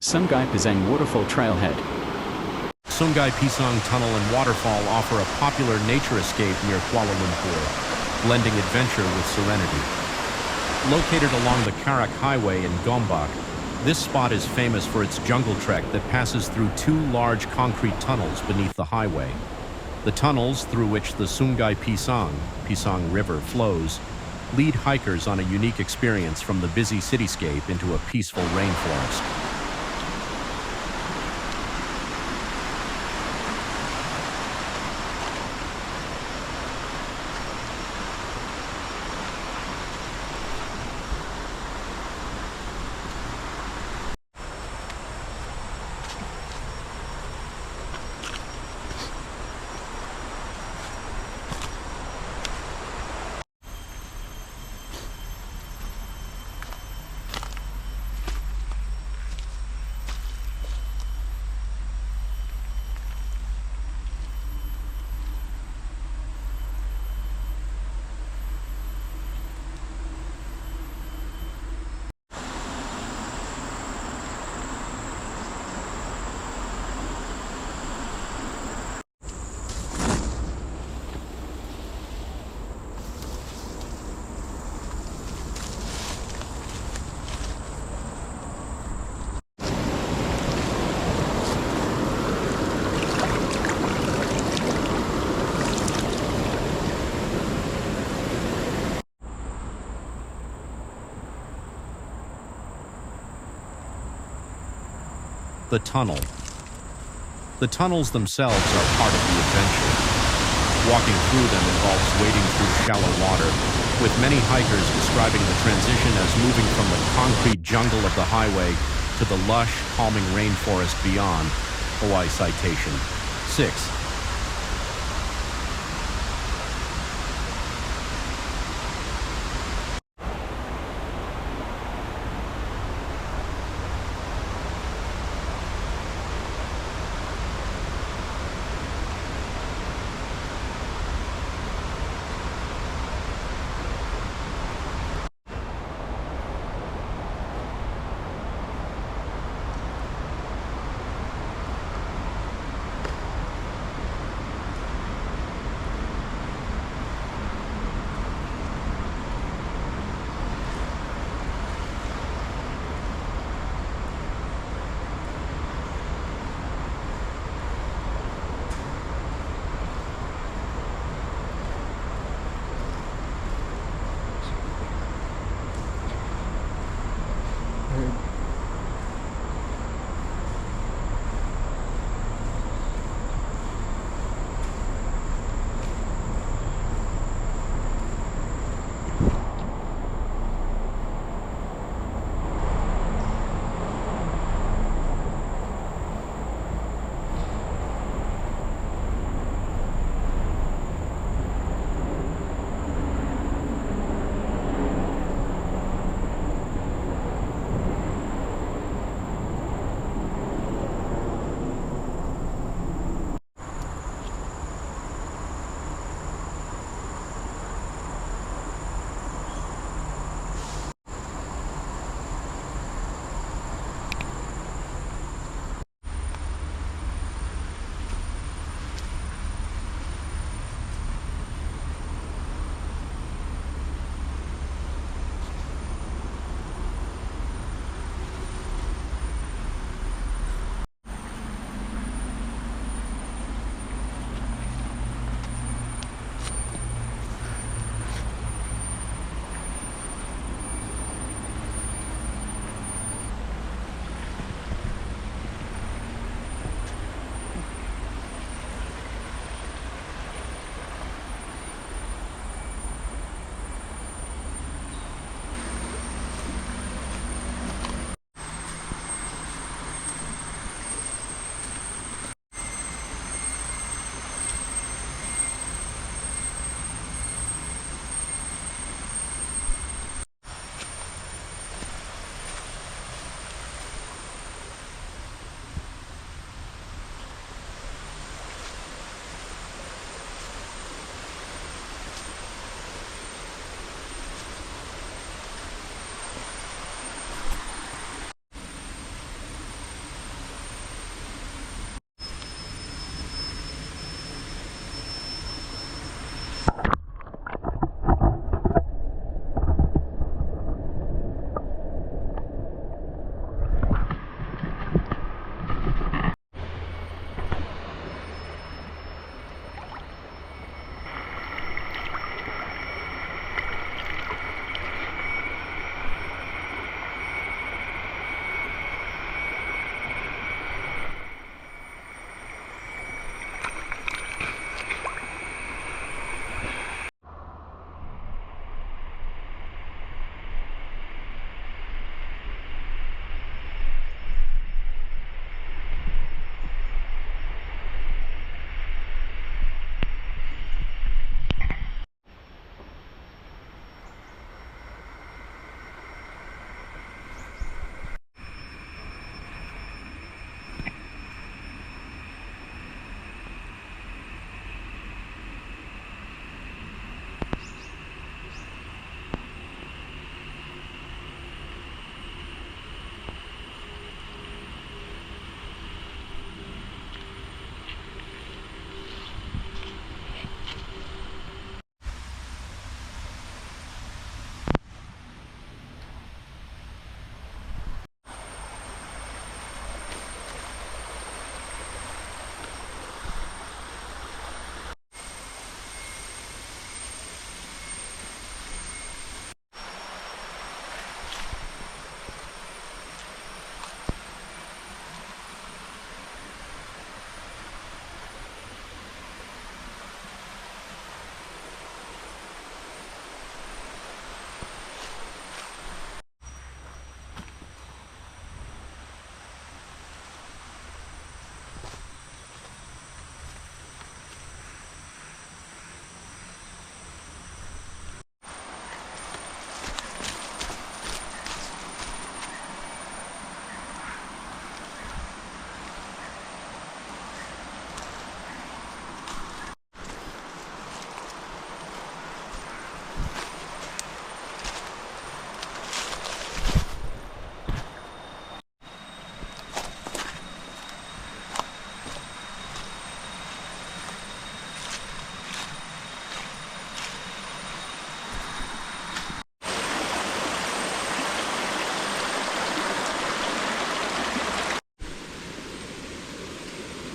Sungai Pisang Waterfall Trailhead. Sungai Pisang Tunnel and Waterfall offer a popular nature escape near Kuala Lumpur, blending adventure with serenity. Located along the Karak Highway in Gombak, this spot is famous for its jungle trek that passes through two large concrete tunnels beneath the highway. The tunnels, through which the Sungai Pisang River flows, lead hikers on a unique experience from the busy cityscape into a peaceful rainforest. The tunnel. The tunnels themselves are part of the adventure. Walking through them involves wading through shallow water, with many hikers describing the transition as moving from the concrete jungle of the highway to the lush, calming rainforest beyond. Hawaii Citation 6.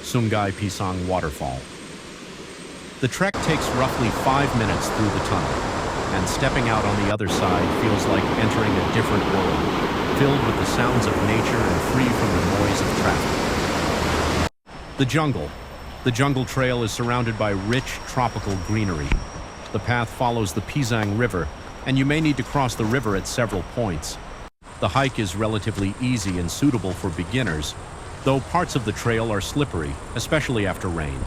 Sungai Pisang Waterfall. The trek takes roughly 5 minutes through the tunnel, and stepping out on the other side feels like entering a different world, filled with the sounds of nature and free from the noise of traffic. The jungle. The jungle trail is surrounded by rich, tropical greenery. The path follows the Pisang River, and you may need to cross the river at several points. The hike is relatively easy and suitable for beginners, though parts of the trail are slippery, especially after rain.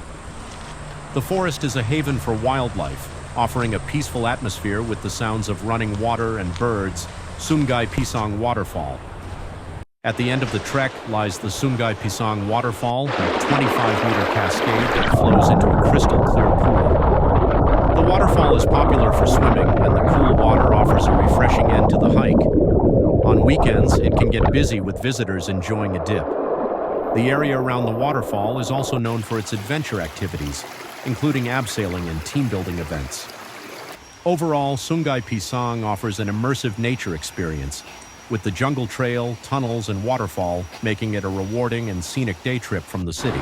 The forest is a haven for wildlife, offering a peaceful atmosphere with the sounds of running water and birds. Sungai Pisang Waterfall. At the end of the trek lies the Sungai Pisang Waterfall, a 25-meter cascade that flows into a crystal-clear pool. The waterfall is popular for swimming, and the cool water offers a refreshing end to the hike. On weekends, it can get busy with visitors enjoying a dip. The area around the waterfall is also known for its adventure activities, including abseiling and team-building events. Overall, Sungai Pisang offers an immersive nature experience, with the jungle trail, tunnels, and waterfall making it a rewarding and scenic day trip from the city.